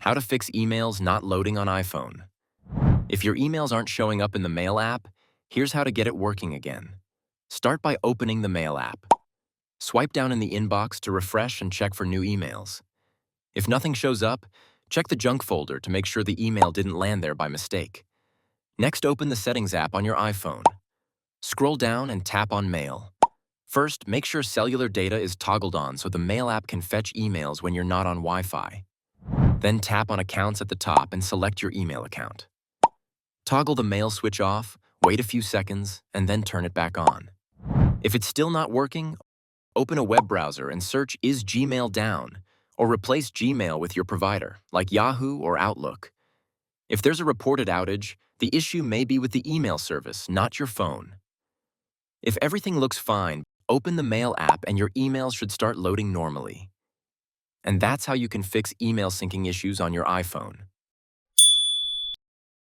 How to fix emails not loading on iPhone. If your emails aren't showing up in the Mail app, here's how to get it working again. Start by opening the Mail app. Swipe down in the inbox to refresh and check for new emails. If nothing shows up, check the junk folder to make sure the email didn't land there by mistake. Next, open the Settings app on your iPhone. Scroll down and tap on Mail. First, make sure cellular data is toggled on so the Mail app can fetch emails when you're not on Wi-Fi. Then tap on Accounts at the top and select your email account. Toggle the Mail switch off, wait a few seconds, and then turn it back on. If it's still not working, open a web browser and search "Is Gmail down?" or replace Gmail with your provider, like Yahoo or Outlook. If there's a reported outage, the issue may be with the email service, not your phone. If everything looks fine, open the Mail app and your emails should start loading normally. And that's how you can fix email syncing issues on your iPhone.